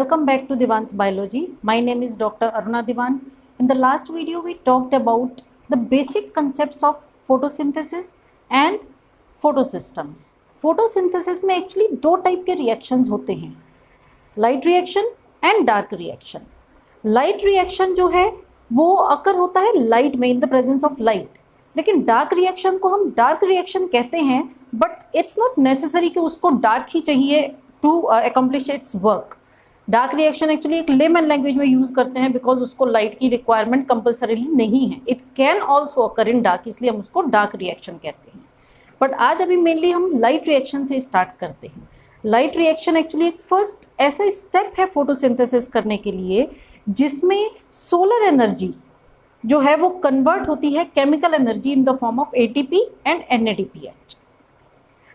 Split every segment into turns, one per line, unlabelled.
Welcome back to Divan's Biology. My name is Dr. Aruna Divan. In the last video, we talked about the basic concepts of photosynthesis and photosystems. Photosynthesis में actually दो type के reactions होते हैं, light reaction and dark reaction. Light reaction जो है वो अकर होता है लाइट में, in the presence of light. लेकिन डार्क रिएक्शन को हम डार्क रिएक्शन कहते हैं, बट इट्स नॉट नेसेसरी कि उसको डार्क ही चाहिए to accomplish its work. Dark reaction actually एक लेमन लैंग्वेज में यूज़ करते हैं बिकॉज उसको लाइट की रिक्वायरमेंट कंपल्सरीली नहीं है. It can also occur in dark, इसलिए हम उसको डार्क रिएक्शन कहते हैं. बट आज अभी मेनली हम लाइट रिएक्शन से स्टार्ट करते हैं. लाइट रिएक्शन एक्चुअली एक फर्स्ट ऐसा स्टेप है फोटोसिंथेसिस करने के लिए जिसमें सोलर एनर्जी जो है वो कन्वर्ट होती है chemical energy in the form of ATP and NADPH.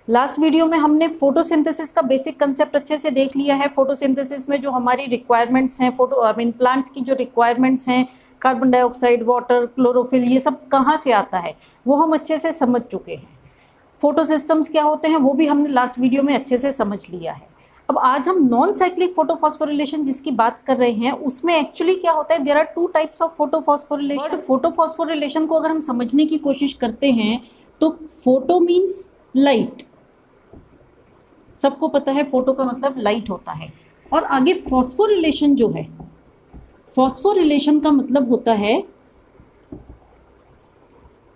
Last video में हमने फोटोसिंथेसिस का बेसिक कंसेप्ट अच्छे से देख लिया है. फोटोसिंथेसिस में जो हमारी रिक्वायरमेंट्स हैं, प्लांट्स की जो रिक्वायरमेंट्स हैं, कार्बन डाइऑक्साइड, वाटर, क्लोरोफिल, ये सब कहाँ से आता है वो हम अच्छे से समझ चुके हैं. फोटोसिस्टम्स क्या होते हैं वो भी हमने लास्ट वीडियो में अच्छे से समझ लिया है. अब आज हम नॉन साइक्लिक फोटोफॉस्फोरिलेशन जिसकी बात कर रहे हैं उसमें एक्चुअली क्या होता है, there are two types of photophosphorylation. Photophosphorylation को अगर हम समझने की कोशिश करते हैं तो फोटो मीन्स लाइट, सबको पता है फोटो का मतलब लाइट होता है. और आगे फॉस्फोरिलेशन जो है, फॉस्फोरिलेशन का मतलब होता है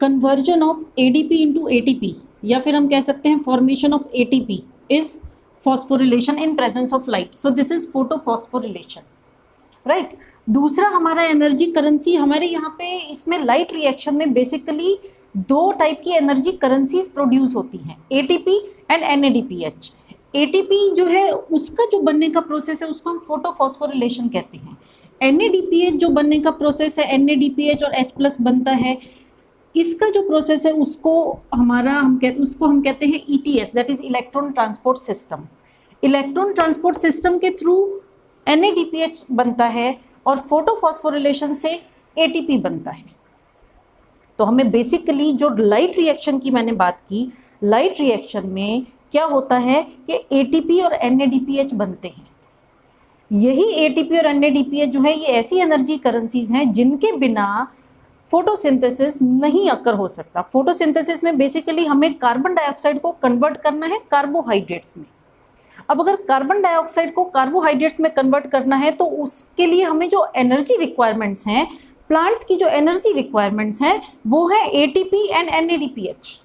conversion of ADP into ATP, या फिर हम कह सकते हैं formation of ATP is phosphorylation in presence of light. So this is photophosphorylation, right. दूसरा हमारा एनर्जी करेंसी, हमारे यहाँ पे इसमें लाइट रिएक्शन में बेसिकली दो टाइप की एनर्जी करेंसीज प्रोड्यूस होती हैं, एटीपी एंड एनएडीपीएच. एटीपी जो है उसका जो बनने का प्रोसेस है उसको हम फोटोफॉस्फोरिलेशन कहते हैं. एनएडीपीएच जो बनने का प्रोसेस है, एनएडीपीएच और H+ बनता है, इसका जो प्रोसेस है उसको हम कहते हैं ETS, that is electron transport system. Electron transport system के थ्रू NADPH बनता है और फोटोफॉस्फोरिलेशन से ATP बनता है. तो हमें बेसिकली जो लाइट रिएक्शन की मैंने बात की, लाइट रिएक्शन में क्या होता है कि ATP और NADPH बनते हैं. यही ATP और NADPH जो है ये ऐसी एनर्जी करेंसीज हैं जिनके बिना फोटोसिंथेसिस नहीं अकर हो सकता. फोटोसिंथेसिस में बेसिकली हमें कार्बन डाइऑक्साइड को कन्वर्ट करना है कार्बोहाइड्रेट्स में. अब अगर कार्बन डाइऑक्साइड को कार्बोहाइड्रेट्स में कन्वर्ट करना है तो उसके लिए हमें जो एनर्जी रिक्वायरमेंट्स हैं, प्लांट्स की जो एनर्जी रिक्वायरमेंट्स हैं वो है ATP एंड NADPH.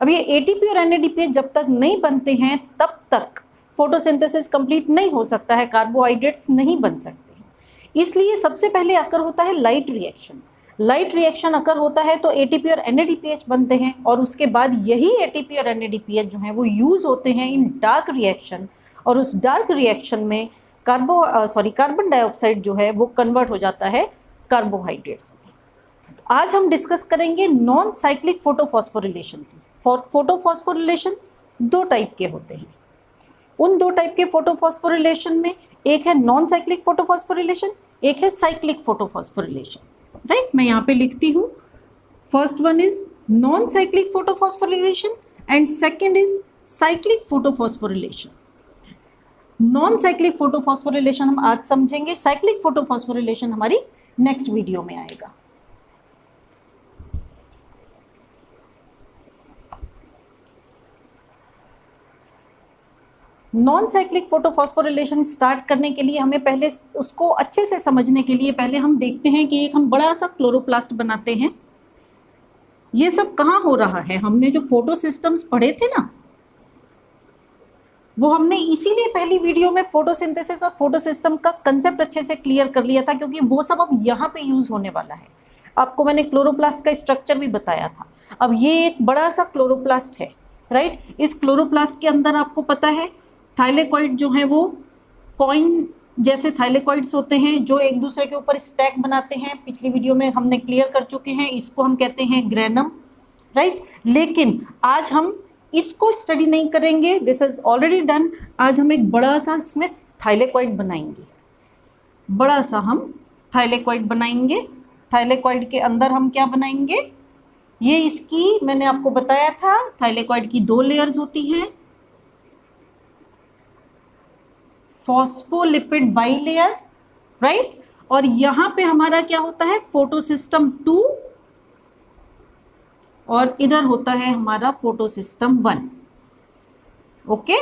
अब ये ATP और NADPH जब तक नहीं बनते हैं तब तक फोटोसिंथेसिस कंप्लीट नहीं हो सकता है, कार्बोहाइड्रेट्स नहीं बन सकते. इसलिए सबसे पहले अकर होता है light reaction. Light reaction occur होता है तो ATP और NADPH बनते हैं और उसके बाद यही ATP और NADPH जो हैं वो यूज़ होते हैं इन डार्क रिएक्शन, और उस डार्क रिएक्शन में कार्बन डाइऑक्साइड जो है वो कन्वर्ट हो जाता है कार्बोहाइड्रेट्स में. तो आज हम डिस्कस करेंगे नॉन साइक्लिक फोटोफॉस्फोरिलेशन की. फोटोफॉस्फोरिलेशन दो टाइप के होते हैं. उन दो टाइप के फोटोफॉस्फोरिलेशन में एक है नॉन साइक्लिक फोटोफॉस्फोरिलेशन, एक है साइक्लिक फोटोफॉस्फोरिलेशन, राइट. मैं यहाँ पे लिखती हूँ, first one is non cyclic photophosphorylation and second is cyclic photophosphorylation. Non cyclic photophosphorylation हम आज समझेंगे, साइक्लिक फोटोफॉस्फोरिलेशन हमारी नेक्स्ट वीडियो में आएगा. नॉन साइक्लिक फोटोफॉस्फोरिलेशन स्टार्ट करने के लिए हमें पहले उसको अच्छे से समझने के लिए पहले हम देखते हैं कि एक हम बड़ा सा क्लोरोप्लास्ट बनाते हैं. ये सब कहाँ हो रहा है, हमने जो फोटो सिस्टम्स पढ़े थे ना वो हमने इसीलिए पहली वीडियो में फोटोसिंथेसिस और फोटो सिस्टम का कंसेप्ट अच्छे से क्लियर कर लिया था क्योंकि वो सब अब यहाँ पे यूज होने वाला है. आपको मैंने क्लोरोप्लास्ट का स्ट्रक्चर भी बताया था. अब ये एक बड़ा सा क्लोरोप्लास्ट है, राइट. इस क्लोरोप्लास्ट के अंदर आपको पता है थाइलेकॉइड जो है वो कॉइन जैसे थाइलेकॉइड्स होते हैं जो एक दूसरे के ऊपर स्टैक बनाते हैं. पिछली वीडियो में हमने क्लियर कर चुके हैं, इसको हम कहते हैं ग्रेनम, राइट. लेकिन आज हम इसको स्टडी नहीं करेंगे, दिस इज ऑलरेडी डन. आज हम एक बड़ा सा इसमें थाइलेकॉइड बनाएंगे, बड़ा सा हम थाइलेकॉइड बनाएंगे. थाइलेकॉइड के अंदर हम क्या बनाएंगे, ये इसकी मैंने आपको बताया था थाइलेकॉइड की दो लेयर्स होती हैं, फॉस्फोलिपिड बाइलेयर, राइट। और यहां पे हमारा क्या होता है, फोटोसिस्टम 2, और इधर होता है हमारा photosystem 1। Okay,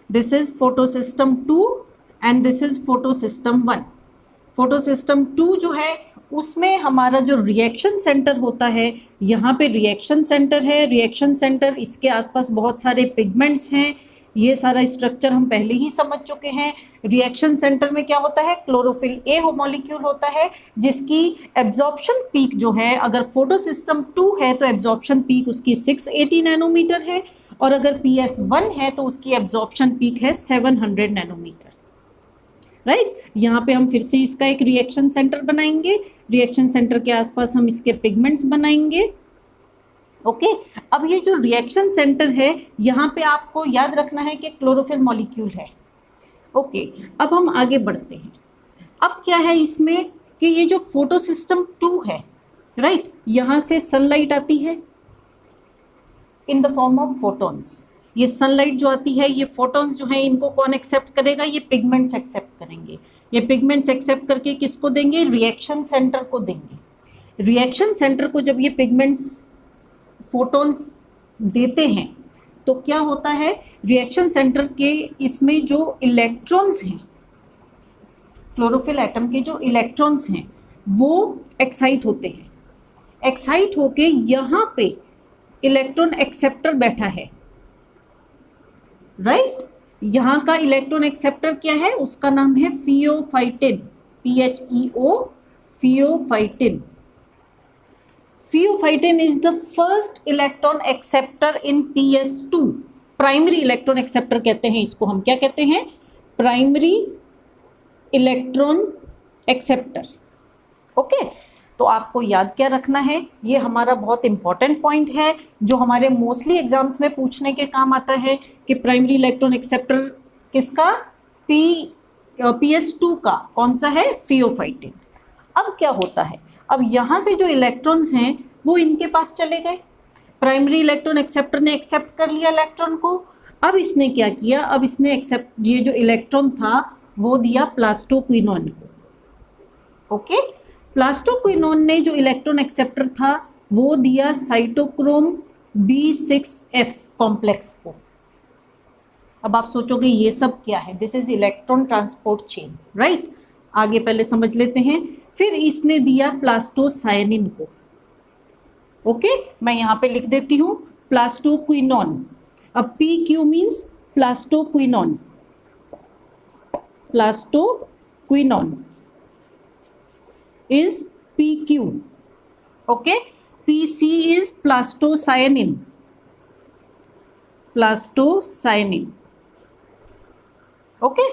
this is photosystem 2 and this is photosystem 1। Photosystem 2 जो है उसमें हमारा जो रिएक्शन सेंटर होता है, यहाँ पे रिएक्शन सेंटर है। रिएक्शन सेंटर, इसके आसपास बहुत सारे पिगमेंट्स हैं, ये सारा स्ट्रक्चर हम पहले ही समझ चुके हैं। रिएक्शन सेंटर में क्या होता है, क्लोरोफिल ए मॉलिक्यूल होता है जिसकी एब्जॉर्प्शन पीक जो है, अगर फोटोसिस्टम 2 है तो एब्जॉर्प्शन पीक उसकी 680 नैनोमीटर है, और अगर PS1 है तो उसकी एब्जॉर्प्शन पीक है 700 नैनोमीटर, राइट। यहाँ पे हम फिर से इसका एक रिएक्शन सेंटर बनाएंगे। रिएक्शन सेंटर के आसपास हम इसके पिगमेंट्स बनाएंगे। ओके, अब ये जो रिएक्शन सेंटर है, यहाँ पे आपको याद रखना है कि क्लोरोफिल मॉलिक्यूल है। ओके, अब हम आगे बढ़ते हैं। अब क्या है इसमें कि ये जो फोटोसिस्टम 2 है, राइट, यहाँ से सनलाइट आती है in the form of photons. ये सनलाइट जो आती है, ये फोटॉन्स जो है, इनको कौन एक्सेप्ट करेगा, ये पिगमेंट्स एक्सेप्ट करेंगे। ये पिगमेंट्स एक्सेप्ट करके किसको देंगे, रिएक्शन सेंटर को देंगे। रिएक्शन सेंटर को जब ये पिगमेंट्स फोटॉन्स देते हैं तो क्या होता है, रिएक्शन सेंटर के इसमें जो इलेक्ट्रॉन्स हैं, क्लोरोफिल एटम के जो इलेक्ट्रॉन्स हैं वो एक्साइट होते हैं। एक्साइट होके यहाँ पे इलेक्ट्रॉन एक्सेप्टर बैठा है, राइट। यहाँ का इलेक्ट्रॉन एक्सेप्टर क्या है, उसका नाम है pheophytin, PHEO, pheophytin. Pheophytin is the first electron acceptor in PS2। Primary electron acceptor कहते हैं इसको, हम क्या कहते हैं, प्राइमरी इलेक्ट्रॉन एक्सेप्टर। ओके, तो आपको याद क्या रखना है, ये हमारा बहुत इंपॉर्टेंट पॉइंट है जो हमारे मोस्टली एग्जाम्स में पूछने के काम आता है कि प्राइमरी इलेक्ट्रॉन एक्सेप्टर किसका, PS2 का कौन सा है, फियोफाइटिन। अब क्या होता है, अब यहाँ से जो इलेक्ट्रॉन्स हैं वो इनके पास चले गए। प्राइमरी इलेक्ट्रॉन एक्सेप्टर ने एक्सेप्ट कर लिया इलेक्ट्रॉन को। अब इसने क्या किया, अब इसने एक्सेप्ट, ये जो इलेक्ट्रॉन था वो दिया प्लास्टोक्विनोन को। ओके, प्लास्टोक्विनोन ने जो इलेक्ट्रॉन एक्सेप्टर था वो दिया साइटोक्रोम B6F कॉम्प्लेक्स को। अब आप सोचोगे ये सब क्या है, this is electron transport chain, right. आगे पहले समझ लेते हैं। फिर इसने दिया प्लास्टोसायनिन को। ओके, मैं यहाँ पे लिख देती हूँ प्लास्टोक्विनोन। अब PQ means plastoquinone, plastoquinone is PQ. Okay, PC is plastocyanin, plastocyanin. Okay,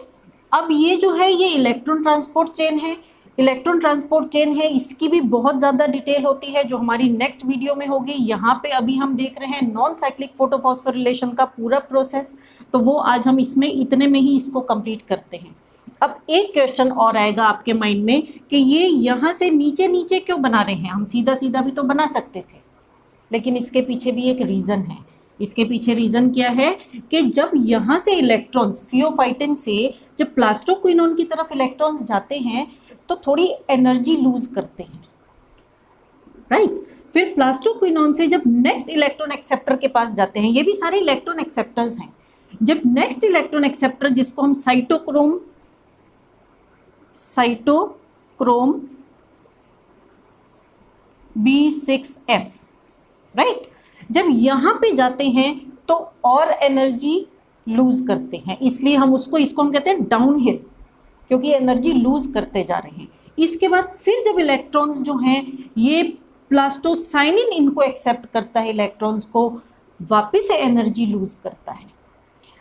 अब ये जो है ये इलेक्ट्रॉन ट्रांसपोर्ट चेन है। इलेक्ट्रॉन ट्रांसपोर्ट चेन है, इसकी भी बहुत ज़्यादा डिटेल होती है जो हमारी नेक्स्ट वीडियो में होगी। यहाँ पे अभी हम देख रहे हैं नॉन साइक्लिक फोटोफॉस्फोरिलेशन का पूरा प्रोसेस, तो वो आज हम इसमें इतने में ही इसको कंप्लीट करते हैं। अब एक क्वेश्चन और आएगा आपके माइंड में कि ये यहाँ से नीचे नीचे क्यों बना रहे हैं, हम सीधा सीधा भी तो बना सकते थे, लेकिन इसके पीछे भी एक रीज़न है। इसके पीछे रीज़न क्या है कि जब यहाँ से इलेक्ट्रॉन्स, फियोफाइटिन से जब प्लास्टोक्विनोन की तरफ इलेक्ट्रॉन्स जाते हैं तो थोड़ी एनर्जी लूज करते हैं, राइट। फिर प्लास्टोक्विनोन से जब नेक्स्ट इलेक्ट्रॉन एक्सेप्टर के पास जाते हैं, ये भी सारे इलेक्ट्रॉन एक्सेप्टर्स हैं, जब नेक्स्ट इलेक्ट्रॉन एक्सेप्टर जिसको हम साइटोक्रोम B6F, राइट, जब यहाँ पे जाते हैं तो और एनर्जी लूज करते हैं, इसलिए हम इसको हम कहते हैं डाउनहिल, क्योंकि एनर्जी लूज करते जा रहे हैं। इसके बाद फिर जब इलेक्ट्रॉन्स जो हैं ये प्लास्टोसाइनिन इनको एक्सेप्ट करता है, इलेक्ट्रॉन्स को वापस से एनर्जी लूज करता है।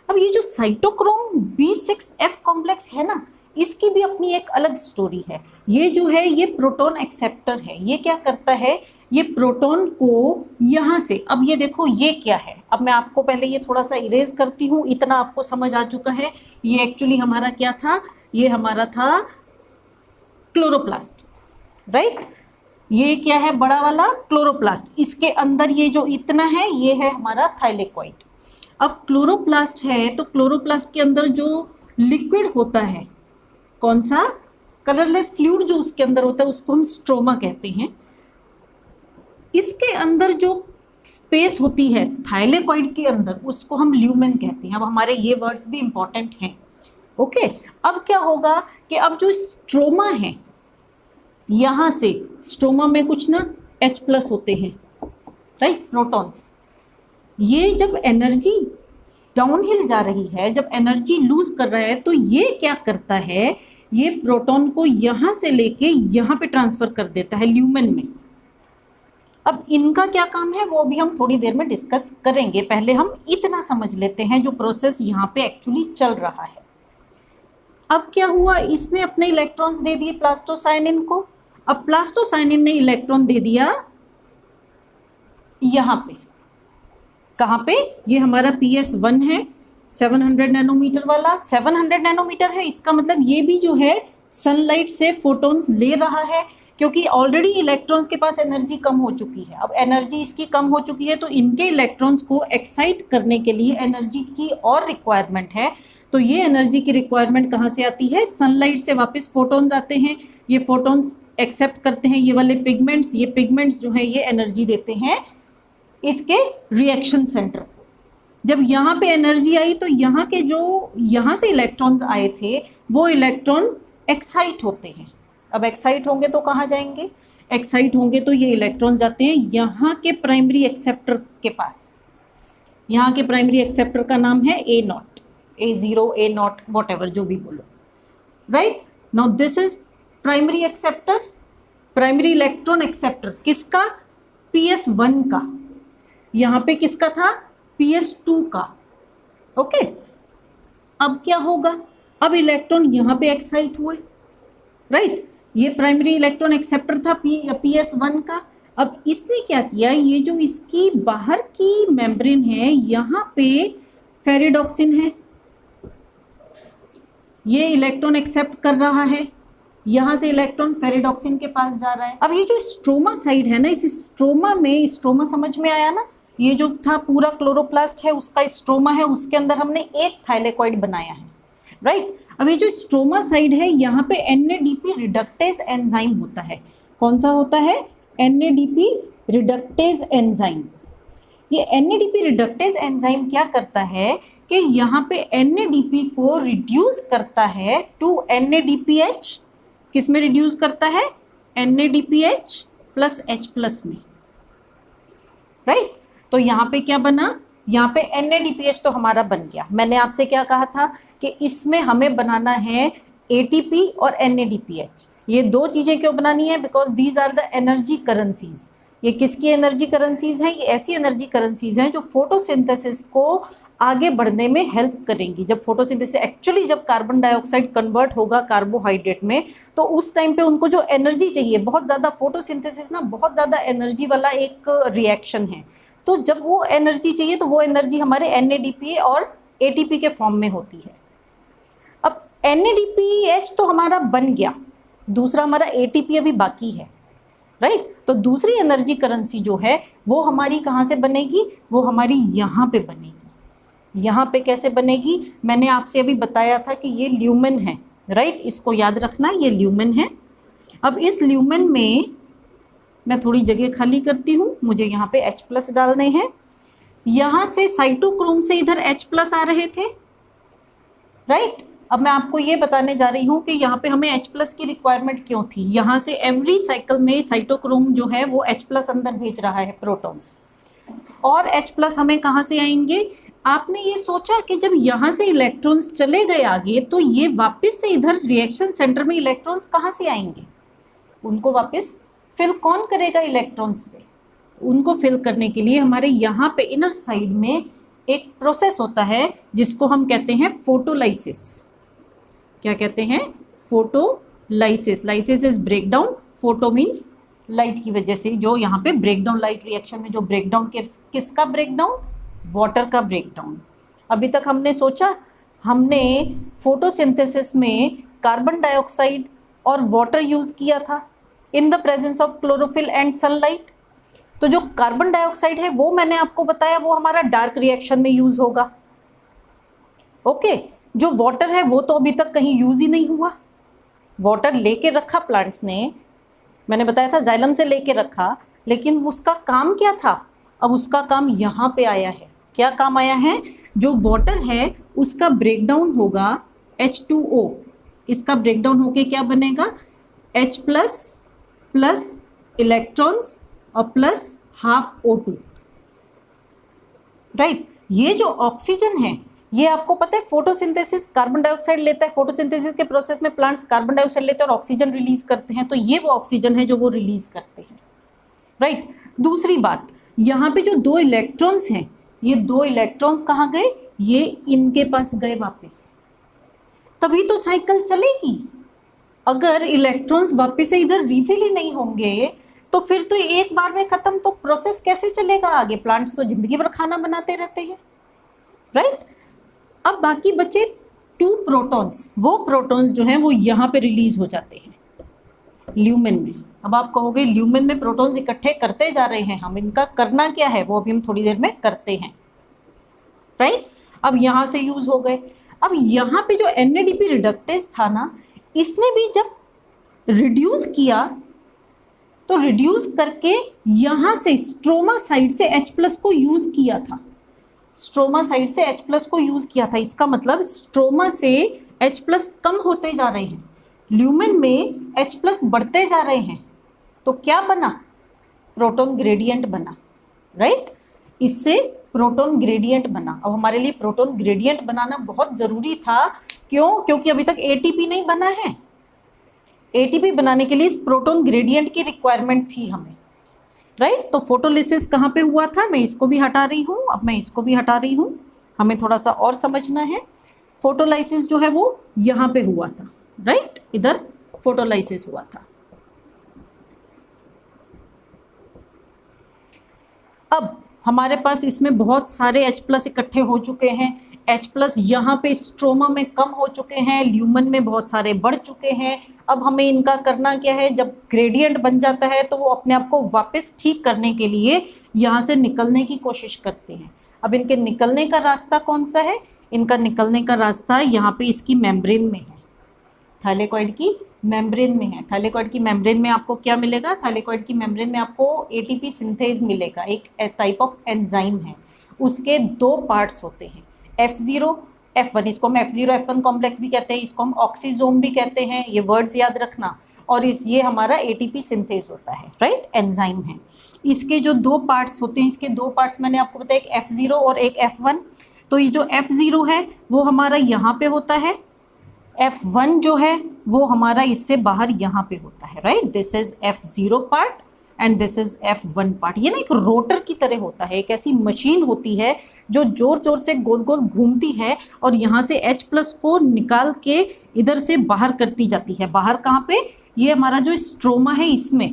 अब ये जो साइटोक्रोम B6F कॉम्प्लेक्स है ना, इसकी भी अपनी एक अलग स्टोरी है। ये जो है ये प्रोटॉन एक्सेप्टर है। ये क्या करता है, ये प्रोटॉन को यहाँ से, अब ये देखो ये क्या है, अब मैं आपको पहले ये थोड़ा सा इरेज करती हूँ, इतना आपको समझ आ चुका है। ये एक्चुअली हमारा क्या था, ये हमारा था क्लोरोप्लास्ट, राइट। ये क्या है, बड़ा वाला क्लोरोप्लास्ट, इसके अंदर ये जो इतना है ये है हमारा थाइलेकोइड। अब क्लोरोप्लास्ट है तो क्लोरोप्लास्ट के अंदर जो लिक्विड होता है, कौन सा, कलरलेस फ्लूइड जो उसके अंदर होता है उसको हम स्ट्रोमा कहते हैं। इसके अंदर जो स्पेस होती है थाइलेकॉइड के अंदर उसको हम ल्यूमेन कहते हैं। अब हमारे ये वर्ड्स भी इंपॉर्टेंट हैं। ओके, अब क्या होगा कि अब जो स्ट्रोमा है, यहां से स्ट्रोमा में कुछ ना H+ होते हैं, राइट, प्रोटॉन्स। ये जब एनर्जी डाउनहिल जा रही है, जब एनर्जी लूज कर रहा है, तो ये क्या करता है, ये प्रोटॉन को यहां से लेके यहां पे ट्रांसफर कर देता है ल्यूमेन में। अब इनका क्या काम है वो भी हम थोड़ी देर में डिस्कस करेंगे, पहले हम इतना समझ लेते हैं जो प्रोसेस यहाँ पे एक्चुअली चल रहा है। अब क्या हुआ, इसने अपने इलेक्ट्रॉन्स दे दिए प्लास्टोसाइनिन को। अब प्लास्टोसाइनिन ने इलेक्ट्रॉन दे दिया यहाँ पे, कहाँ पे, ये हमारा PS1 है 700 नैनोमीटर वाला। 700 नैनोमीटर है, इसका मतलब ये भी जो है सनलाइट से फोटॉन्स ले रहा है, क्योंकि ऑलरेडी इलेक्ट्रॉन्स के पास एनर्जी कम हो चुकी है। अब एनर्जी इसकी कम हो चुकी है तो इनके इलेक्ट्रॉन्स को एक्साइट करने के लिए एनर्जी की और रिक्वायरमेंट है। तो ये एनर्जी की रिक्वायरमेंट कहाँ से आती है, सनलाइट से वापस फोटॉन्स आते हैं, ये फोटॉन्स एक्सेप्ट करते हैं ये वाले पिगमेंट्स, ये पिगमेंट्स जो है ये एनर्जी देते हैं इसके रिएक्शन सेंटर को। जब यहाँ पे एनर्जी आई तो यहाँ के जो यहाँ से इलेक्ट्रॉन्स आए थे वो इलेक्ट्रॉन एक्साइट होते हैं। अब एक्साइट होंगे तो कहाँ जाएंगे, एक्साइट होंगे तो ये इलेक्ट्रॉन्स जाते हैं यहाँ के प्राइमरी एक्सेप्टर के पास। यहाँ के प्राइमरी एक्सेप्टर का नाम है A0, A0, A0, वॉट जो भी बोलो, right. Now this is primary acceptor, primary electron acceptor किसका, PS1 का। यहाँ पे किसका था, PS2 का। ओके, अब क्या होगा, अब इलेक्ट्रॉन यहाँ पे एक्साइट हुए, राइट। ये प्राइमरी इलेक्ट्रॉन एक्सेप्टर था PS1 का। अब इसने क्या किया, ये जो इसकी बाहर की मेम्ब्रेन है यहाँ पे फेरिडॉक्सिन है, ये इलेक्ट्रॉन एक्सेप्ट कर रहा है, यहाँ से इलेक्ट्रॉन फेरिडॉक्सिन के पास जा रहा है। अब ये जो स्ट्रोमा साइड है ना, इस स्ट्रोमा में, स्ट्रोमा समझ में आया ना, ये जो था पूरा क्लोरोप्लास्ट है उसका स्ट्रोमा है, उसके अंदर हमने एक थाइलेकॉइड बनाया है, राइट। अब ये जो स्ट्रोमा साइड है यहाँ पे NADP रिडक्टेज एंजाइम होता है। कौन सा होता है, NADP रिडक्टेज एंजाइम। ये NADP रिडक्टेज एंजाइम क्या करता है कि यहाँ पे NADP को रिड्यूस करता है टू NADPH। किस में रिड्यूस करता है, NADPH प्लस H+ में, राइट। तो यहाँ पे क्या बना, यहाँ पे NADPH तो हमारा बन गया। मैंने आपसे क्या कहा था कि इसमें हमें बनाना है ATP और NADPH। ये दो चीज़ें क्यों बनानी है, because these are the energy currencies. ये किसकी एनर्जी करेंसीज हैं, ये ऐसी एनर्जी करेंसीज हैं जो फोटोसिंथेसिस को आगे बढ़ने में हेल्प करेंगी। जब फोटोसिंथेसिस एक्चुअली, जब कार्बन डाइऑक्साइड कन्वर्ट होगा कार्बोहाइड्रेट में, तो उस टाइम पे उनको जो एनर्जी चाहिए, बहुत ज़्यादा, फोटोसिंथेसिस ना बहुत ज़्यादा एनर्जी वाला एक रिएक्शन है। तो जब वो एनर्जी चाहिए तो वो एनर्जी हमारे NADP और ATP के फॉर्म में होती है। अब NADPH तो हमारा बन गया, दूसरा हमारा ATP अभी बाकी है, राइट। तो दूसरी एनर्जी करेंसी जो है वो हमारी कहाँ से बनेगी, वो हमारी यहाँ पे बनेगी। यहाँ पे कैसे बनेगी, मैंने आपसे अभी बताया था कि ये ल्यूमेन है, राइट। इसको याद रखना, ये ल्यूमेन है। अब इस ल्यूमेन में मैं थोड़ी जगह खाली करती हूँ, मुझे यहाँ पे H+ डालने हैं। यहाँ से साइटोक्रोम से इधर H+ आ रहे थे, राइट। अब मैं आपको ये बताने जा रही हूँ कि यहाँ पे हमें H+ की रिक्वायरमेंट क्यों थी। यहाँ से एवरी साइकिल में साइटोक्रोम जो है वो H+ अंदर भेज रहा है प्रोटॉन्स, और H+ हमें कहाँ से आएंगे। आपने ये सोचा कि जब यहाँ से इलेक्ट्रॉन्स चले गए आगे तो ये वापस से इधर रिएक्शन सेंटर में इलेक्ट्रॉन्स कहाँ से आएंगे, उनको वापस फिल कौन करेगा इलेक्ट्रॉन्स से। उनको फिल करने के लिए हमारे यहाँ पे इनर साइड में एक प्रोसेस होता है जिसको हम कहते हैं फोटोलाइसिस। क्या कहते हैं, photolysis. Lysis is breakdown, photo means light की वजह से जो यहाँ पे ब्रेकडाउन, लाइट रिएक्शन में जो ब्रेकडाउन, किसका ब्रेकडाउन, वाटर का ब्रेकडाउन। अभी तक हमने सोचा, हमने फोटोसिंथेसिस में कार्बन डाइऑक्साइड और वाटर यूज़ किया था in the presence of chlorophyll and sunlight. तो जो कार्बन डाइऑक्साइड है वो मैंने आपको बताया वो हमारा डार्क रिएक्शन में यूज होगा, ओके। जो वाटर है वो तो अभी तक कहीं यूज ही नहीं हुआ। वाटर लेके रखा प्लांट्स ने, मैंने बताया था जाइलम से लेके रखा, लेकिन उसका काम क्या था? अब उसका काम यहाँ पे आया है। क्या काम आया है? जो वाटर है उसका ब्रेकडाउन होगा H2O, इसका ब्रेकडाउन होके क्या बनेगा? H प्लस प्लस इलेक्ट्रॉन्स और प्लस हाफ O2, राइट। ये जो ऑक्सीजन है ये आपको पता है फोटोसिंथेसिस कार्बन डाइऑक्साइड लेता है, फोटोसिंथेसिस के प्रोसेस में प्लांट्स कार्बन डाइऑक्साइड लेते हैं और ऑक्सीजन रिलीज करते हैं, तो ये वो ऑक्सीजन है जो वो रिलीज करते हैं, राइट। दूसरी बात, यहाँ पे जो 2 इलेक्ट्रॉन्स हैं, ये 2 इलेक्ट्रॉन्स कहाँ गए? ये इनके पास गए वापस, तभी तो साइकिल चलेगी। अगर इलेक्ट्रॉन्स वापस से इधर रिफिल ही नहीं होंगे तो फिर तो एक बार में खत्म, तो प्रोसेस कैसे चलेगा आगे? प्लांट्स तो जिंदगी भर खाना बनाते रहते हैं, राइट। अब बाकी बचे 2 प्रोटॉन्स, वो प्रोटॉन्स जो हैं वो यहाँ पे रिलीज हो जाते हैं ल्यूमेन में। अब आप कहोगे ल्यूमेन में प्रोटॉन्स इकट्ठे करते जा रहे हैं हम, इनका करना क्या है वो अभी हम थोड़ी देर में करते हैं, राइट। अब यहाँ से यूज हो गए। अब यहाँ पे जो NADP रिडक्टेज था ना, इसने भी जब रिड्यूस किया तो रिड्यूस करके यहाँ से स्ट्रोमा साइड से H+ को यूज किया था, स्ट्रोमा साइड से H+ को यूज किया था। इसका मतलब स्ट्रोमा से H+ कम होते जा रहे हैं, ल्यूमेन में H+ बढ़ते जा रहे हैं, तो क्या बना? प्रोटॉन ग्रेडियंट बना, राइट। इससे प्रोटॉन ग्रेडियंट बना। अब हमारे लिए प्रोटॉन ग्रेडियंट बनाना बहुत जरूरी था, क्यों? क्योंकि अभी तक ATP नहीं बना है। ATP बनाने के लिए इस प्रोटॉन ग्रेडियंट की रिक्वायरमेंट थी हमें, राइट। तो फोटोलिसिस कहाँ पे हुआ था? मैं इसको भी हटा रही हूँ, अब मैं इसको भी हटा रही हूँ, हमें थोड़ा सा और समझना है। फोटोलाइसिस जो है वो यहाँ पे हुआ था, राइट, इधर फोटोलाइसिस हुआ था। अब हमारे पास इसमें बहुत सारे H+ इकट्ठे हो चुके हैं, H+ यहाँ पे स्ट्रोमा में कम हो चुके हैं, ल्यूमन में बहुत सारे बढ़ चुके हैं। अब हमें इनका करना क्या है? जब ग्रेडियंट बन जाता है तो वो अपने आप को वापस ठीक करने के लिए यहाँ से निकलने की कोशिश करते हैं। अब इनके निकलने का रास्ता कौन सा है? इनका निकलने का रास्ता यहाँ पे इसकी मेम्ब्रेन में है, थाइलेकॉइड की मेम्ब्रेन में है। थाइलेकॉइड की मेम्ब्रेन में आपको क्या मिलेगा? थाइलेकॉइड की मेम्ब्रेन में आपको ATP सिंथेज मिलेगा, एक टाइप ऑफ एंजाइम है। उसके 2 पार्ट्स होते हैं, F0 F1, इसको हम F0 F1 कॉम्प्लेक्स भी कहते हैं, इसको हम ऑक्सीजोम भी कहते हैं, ये वर्ड्स याद रखना। और ये हमारा ATP सिंथेज होता है, राइट, एंजाइम है। इसके जो 2 पार्ट्स होते हैं, इसके 2 पार्ट्स मैंने आपको बताया, एक F0 और एक F1। तो ये जो F0 है वो हमारा यहाँ पे होता है, F1 जो है वो हमारा इससे बाहर यहाँ पे होता है, right. This is F0 part and this is F1 part. ये ना एक रोटर की तरह होता है, एक ऐसी मशीन होती है जो जोर जोर से गोल गोल घूमती है और यहाँ से H+ को निकाल के इधर से बाहर करती जाती है। बाहर कहाँ पे? ये हमारा जो स्ट्रोमा है इसमें,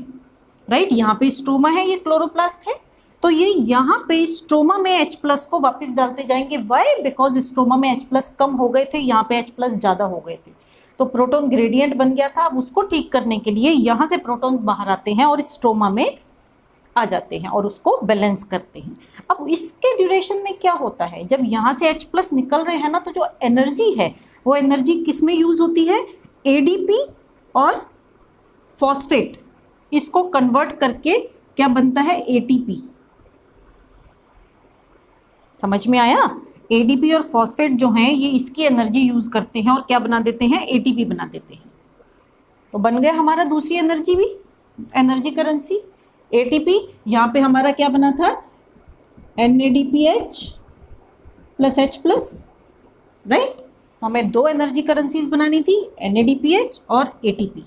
राइट, यहाँ पे स्ट्रोमा है, ये क्लोरोप्लास्ट है, तो ये यहाँ पे स्ट्रोमा में H+ को वापस डालते जाएंगे। वाई? बिकॉज स्ट्रोमा में H+ कम हो गए थे, यहाँ पे H+ ज़्यादा हो गए थे, तो प्रोटॉन ग्रेडियंट बन गया था। अब उसको ठीक करने के लिए यहाँ से प्रोटॉन्स बाहर आते हैं और स्ट्रोमा में आ जाते हैं और उसको बैलेंस करते हैं। अब इसके ड्यूरेशन में क्या होता है? जब यहाँ से H+ निकल रहे हैं ना, तो जो एनर्जी है वो एनर्जी किस में यूज होती है? ADP और फॉस्फेट, इसको कन्वर्ट करके क्या बनता है? ATP। समझ में आया? ADP और फॉस्फेट जो हैं ये इसकी एनर्जी यूज करते हैं और क्या बना देते हैं? ATP बना देते हैं। तो बन गया हमारा दूसरी एनर्जी भी, एनर्जी करेंसी ATP। यहाँ पे हमारा क्या बना था? NADPH plus H+, right. हमें 2 एनर्जी करेंसीज बनानी थी, NADPH और ATP।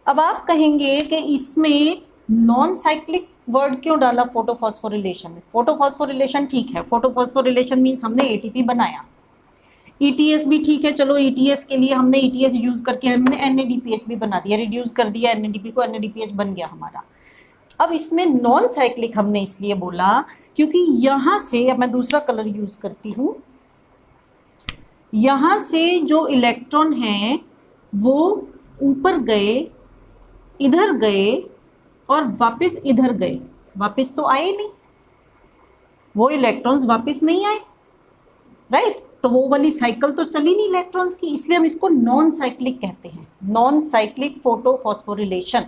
अब आप कहेंगे कि इसमें नॉन साइक्लिक वर्ड क्यों डाला फोटोफॉस्फोरिलेशन में? फोटोफॉस्फोरिलेशन ठीक है, फोटोफॉस्फोरिलेशन मीन्स हमने ATP बनाया। ETS भी ठीक है, चलो ETS के लिए हमने ETS यूज करके हमने NADPH भी बना दिया, रिड्यूस कर दिया NADP को, NADPH बन गया हमारा। अब इसमें नॉन साइक्लिक हमने इसलिए बोला क्योंकि यहाँ से, अब मैं दूसरा कलर यूज करती हूँ, यहाँ से जो इलेक्ट्रॉन हैं वो ऊपर गए, इधर गए और वापस इधर गए, वापस तो आए नहीं, वो इलेक्ट्रॉन्स वापस नहीं आए, राइट। तो वो वाली साइकिल तो चली नहीं इलेक्ट्रॉन्स की, इसलिए हम इसको नॉन साइक्लिक कहते हैं, नॉन साइक्लिक फोटोफॉस्फोरिलेशन।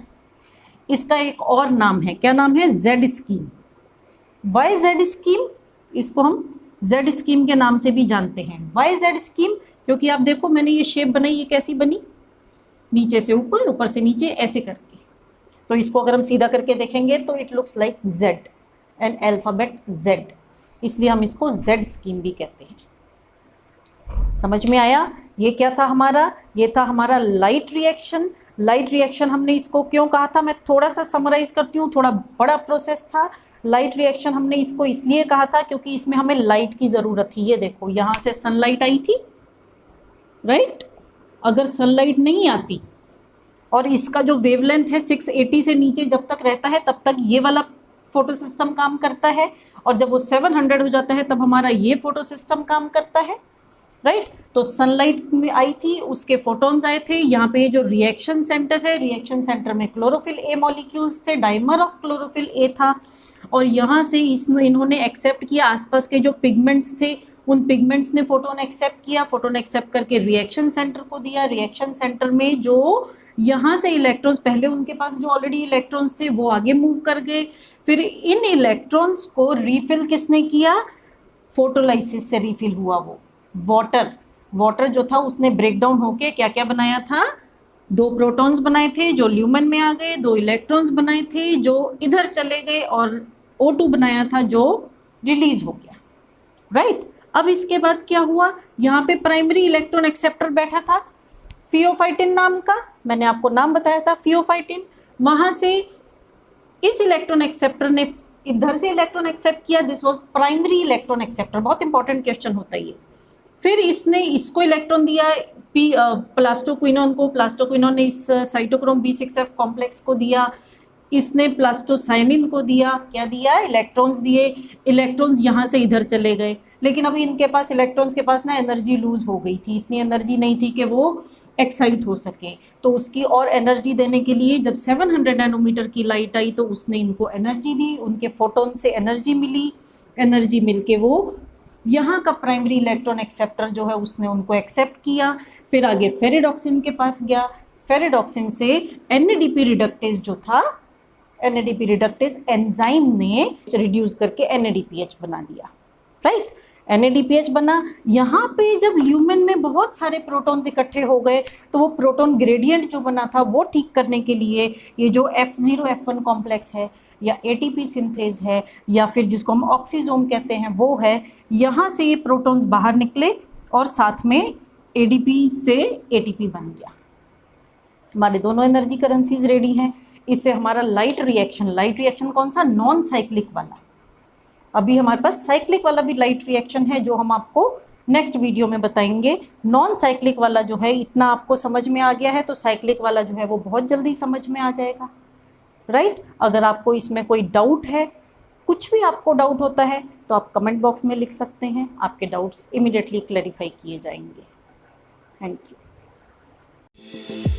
इसका एक और नाम है, क्या नाम है? Z scheme. Why Z scheme? इसको हम जेड स्कीम के नाम से भी जानते हैं। Why Z scheme? क्योंकि आप देखो मैंने ये शेप बनाई, ये कैसी बनी? नीचे से ऊपर, ऊपर से नीचे, ऐसे करके। तो इसको अगर हम सीधा करके देखेंगे तो it looks like Z, an alphabet Z, इसलिए हम इसको जेड स्कीम भी कहते हैं। समझ में आया? ये क्या था हमारा? ये था हमारा लाइट रिएक्शन। लाइट रिएक्शन हमने इसको क्यों कहा था, मैं थोड़ा सा समराइज करती हूँ, थोड़ा बड़ा प्रोसेस था। लाइट रिएक्शन हमने इसको इसलिए कहा था क्योंकि इसमें हमें लाइट की ज़रूरत थी। ये देखो यहाँ से सनलाइट आई थी, राइट? अगर सनलाइट नहीं आती और इसका जो वेवलेंथ है 680 से नीचे जब तक रहता है तब तक ये वाला फोटो सिस्टम काम करता है, और जब वो 700 हो जाता है तब हमारा ये फोटो सिस्टम काम करता है, राइट? तो सनलाइट में आई थी, उसके फोटॉन्स आए थे। यहाँ पे जो रिएक्शन सेंटर है, रिएक्शन सेंटर में क्लोरोफिल ए मॉलिक्यूल्स थे, डाइमर ऑफ क्लोरोफिल ए था, और यहाँ से इन्होंने एक्सेप्ट किया आसपास के जो पिगमेंट्स थे, उन पिगमेंट्स ने फोटोन एक्सेप्ट किया, फोटोन एक्सेप्ट करके रिएक्शन सेंटर को दिया। रिएक्शन सेंटर में जो यहाँ से इलेक्ट्रॉन्स, पहले उनके पास जो ऑलरेडी इलेक्ट्रॉन्स थे वो आगे मूव कर गए, फिर इन इलेक्ट्रॉन्स को रिफिल किसने किया? फोटोलाइसिस से रिफिल हुआ वो वाटर जो था उसने ब्रेक डाउन होके क्या क्या बनाया था? 2 प्रोटॉन्स बनाए थे जो ल्यूमेन में आ गए, 2 इलेक्ट्रॉन्स बनाए थे जो इधर चले गए, और O2 बनाया था जो रिलीज हो गया, राइट? अब इसके बाद क्या हुआ? यहाँ पे प्राइमरी इलेक्ट्रॉन एक्सेप्टर बैठा था फियोफाइटिन नाम का, मैंने आपको नाम बताया था फियोफाइटिन। वहां से इस इलेक्ट्रॉन एक्सेप्टर ने इधर से इलेक्ट्रॉन एक्सेप्ट किया, this was primary electron acceptor. बहुत इंपॉर्टेंट क्वेश्चन होता है ये। फिर इसने इसको इलेक्ट्रॉन दिया प्लास्टोक्विनोन को, प्लास्टोक्विनोन ने इस साइटोक्रोम B6F कॉम्प्लेक्स को दिया, इसने प्लास्टोसाइनिन को दिया, क्या दिया? इलेक्ट्रॉन्स दिए। इलेक्ट्रॉन्स यहाँ से इधर चले गए, लेकिन अभी इनके पास इलेक्ट्रॉन्स के पास ना एनर्जी लूज हो गई थी, इतनी एनर्जी नहीं थी कि वो एक्साइट हो सके। तो उसकी और एनर्जी देने के लिए जब 700 नैनोमीटर की लाइट आई तो उसने इनको एनर्जी दी, उनके फोटोन से एनर्जी मिली, एनर्जी मिलके वो यहाँ का प्राइमरी इलेक्ट्रॉन एक्सेप्टर जो है उसने उनको एक्सेप्ट किया। फिर आगे फेरिडॉक्सिन के पास गया, फेरिडॉक्सिन से NADP रिडक्टेज जो था, NADP रिडक्टेज एंजाइम ने रिड्यूस करके NADPH बना दिया, राइट? NADPH बना। यहाँ पे जब ल्यूमेन में बहुत सारे प्रोटॉन्स इकट्ठे हो गए तो वो प्रोटॉन ग्रेडियंट जो बना था वो ठीक करने के लिए ये जो F0 F1 कॉम्प्लेक्स है या ATP सिंथेज है या फिर जिसको हम ऑक्सीजोम कहते हैं वो है, यहाँ से ये प्रोटॉन्स बाहर निकले और साथ में ADP से ATP बन गया। हमारे दोनों एनर्जी करेंसीज रेडी हैं। इससे हमारा लाइट रिएक्शन कौन सा? नॉन साइक्लिक वाला। अभी हमारे पास साइक्लिक वाला भी लाइट रिएक्शन है जो हम आपको नेक्स्ट वीडियो में बताएंगे। नॉन साइक्लिक वाला जो है, इतना आपको समझ में आ गया है तो साइक्लिक वाला जो है वो बहुत जल्दी समझ में आ जाएगा, राइट? अगर आपको इसमें कोई डाउट है, कुछ भी आपको डाउट होता है तो आप कमेंट बॉक्स में लिख सकते हैं, आपके डाउट्स इमीडिएटली क्लैरिफाई किए जाएंगे। Thank you.